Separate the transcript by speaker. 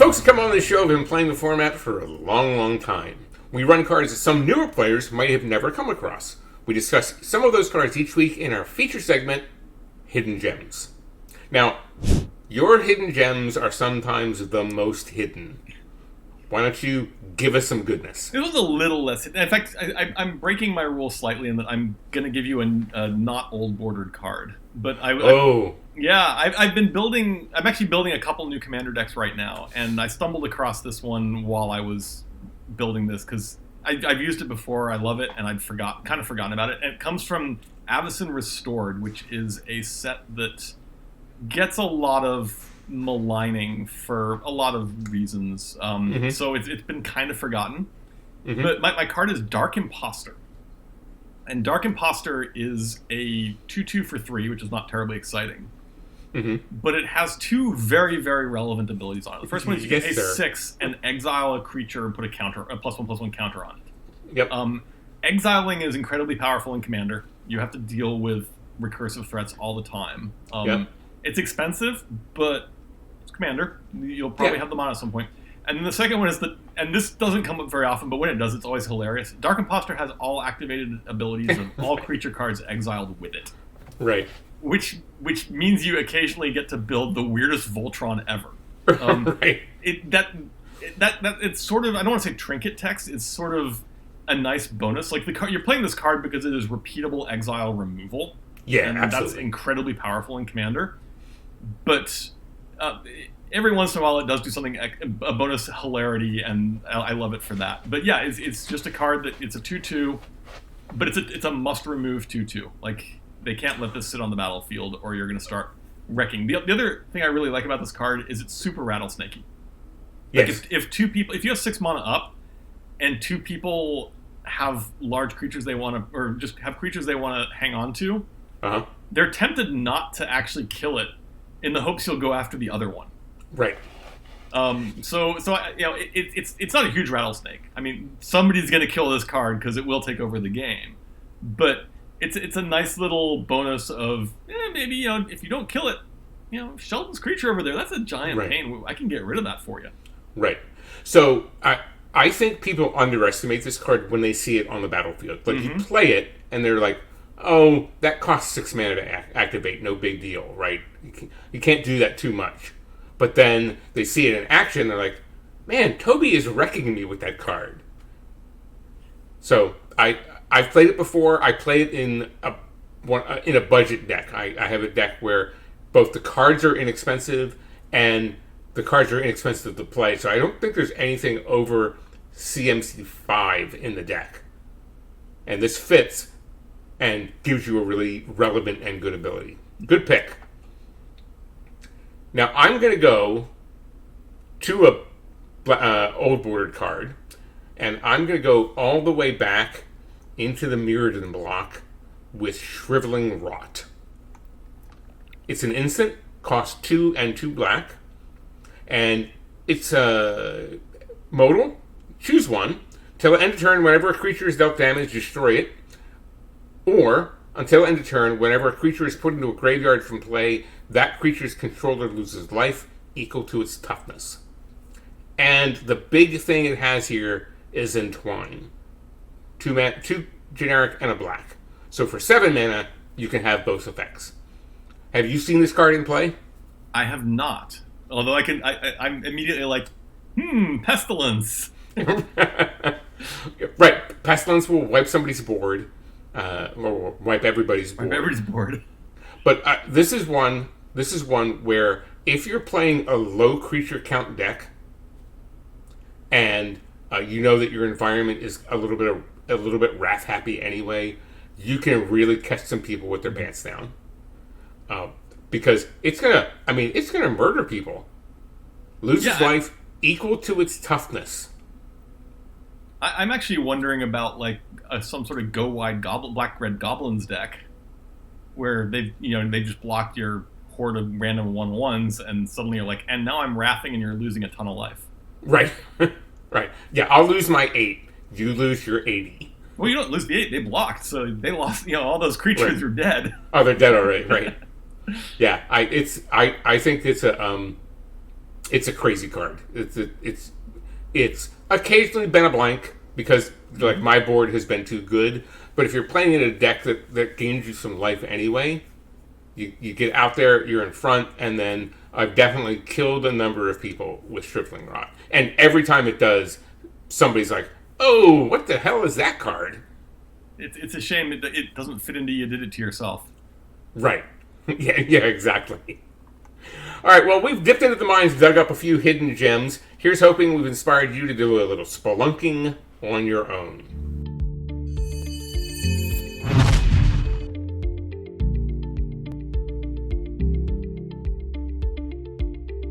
Speaker 1: Folks that come on this show have been playing the format for a long, long time. We run cards that some newer players might have never come across. We discuss some of those cards each week in our feature segment, Hidden Gems. Now, your hidden gems are sometimes the most hidden. Why don't you give us some goodness?
Speaker 2: It was a little less hidden. In fact, I'm breaking my rule slightly in that I'm going to give you a not old bordered card. But I've been building. I'm actually building a couple new commander decks right now, and I stumbled across this one while I was building this because I've used it before. I love it, and I'd kind of forgotten about it. And it comes from Avacyn Restored, which is a set that gets a lot of maligning for a lot of reasons. So it's been kind of forgotten. Mm-hmm. But my card is Dark Imposter. And Dark Imposter is a 2/2 for 3, which is not terribly exciting. Mm-hmm. But it has two very, very relevant abilities on it. The first one is you get a 6 and exile a creature and put a +1/+1 counter on it.
Speaker 1: Yep.
Speaker 2: Exiling is incredibly powerful in Commander. You have to deal with recursive threats all the time. It's expensive, but it's Commander. You'll probably have them on at some point. And then the second one is and this doesn't come up very often, but when it does, it's always hilarious. Dark Imposter has all activated abilities of all creature cards exiled with it.
Speaker 1: Right.
Speaker 2: Which means you occasionally get to build the weirdest Voltron ever.
Speaker 1: Right.
Speaker 2: It's sort of, I don't want to say trinket text, it's sort of a nice bonus. Like you're playing this card because it is repeatable exile removal.
Speaker 1: Yeah,
Speaker 2: and
Speaker 1: absolutely.
Speaker 2: That's incredibly powerful in Commander. But every once in a while it does do something, a bonus hilarity, and I love it for that. But yeah, it's just a card that it's a 2/2, but it's a must-remove 2/2. Like, they can't let this sit on the battlefield or you're going to start wrecking. The other thing I really like about this card is it's super rattlesnakey.
Speaker 1: Yes.
Speaker 2: Like if you have 6 mana up and 2 people have large creatures they want to, or just have creatures they want to hang on to, they're tempted not to actually kill it in the hopes you'll go after the other one.
Speaker 1: Right.
Speaker 2: It's not a huge rattlesnake. I mean, somebody's going to kill this card because it will take over the game. But it's a nice little bonus of maybe if you don't kill it, Sheldon's creature over there, that's a giant pain. I can get rid of that for you. Right.
Speaker 1: So I think people underestimate this card when they see it on the battlefield. Like you play it and they're like, oh, that costs 6 mana to activate, no big deal, right? You can't do that too much. But then they see it in action, they're like, man, Toby is wrecking me with that card. So I've played it before. I play it in a budget deck. I have a deck where both the cards are inexpensive and the cards are inexpensive to play. So I don't think there's anything over CMC 5 in the deck. And this fits and gives you a really relevant and good ability. Good pick. Now I'm going to go to a old bordered card, and I'm going to go all the way back into the Mirrodin block with Shriveling Rot. It's an instant, costs 2 and 2 black, and it's a modal. Choose one. Till end of turn, whenever a creature is dealt damage, destroy it. Or, until end of turn, whenever a creature is put into a graveyard from play, that creature's controller loses life equal to its toughness. And the big thing it has here is Entwine. 2 generic and a black. So for 7 mana, you can have both effects. Have you seen this card in play?
Speaker 2: I have not. Although I'm immediately like, Pestilence.
Speaker 1: Right. Pestilence will wipe somebody's board. Or wipe everybody's board.
Speaker 2: Wipe everybody's board.
Speaker 1: But this is one where if you're playing a low creature count deck, and you know that your environment is a little bit wrath happy anyway, you can really catch some people with their pants down. Because it's gonna murder people. Loses life equal to its toughness.
Speaker 2: I'm actually wondering about some sort of go wide black red goblins deck, where they just blocked your horde of random 1/1s, and suddenly you're like, and now I'm wrathing and you're losing a ton of life.
Speaker 1: Right, right. Yeah, I'll lose my 8. You lose your 80.
Speaker 2: Well, you don't lose the 8. They blocked, so they lost. All those creatures are dead.
Speaker 1: Oh, they're dead already. Right. Yeah, I think it's It's a crazy card. It's occasionally been a blank because like my board has been too good. But if you're playing in a deck that gains you some life anyway, you get out there, you're in front, and then I've definitely killed a number of people with Shriveling Rot. And every time it does, somebody's like, "Oh, what the hell is that card?"
Speaker 2: It's a shame it doesn't fit into you did it to yourself.
Speaker 1: Right. Yeah, exactly. All right, well, we've dipped into the mines, dug up a few hidden gems. Here's hoping we've inspired you to do a little spelunking on your own.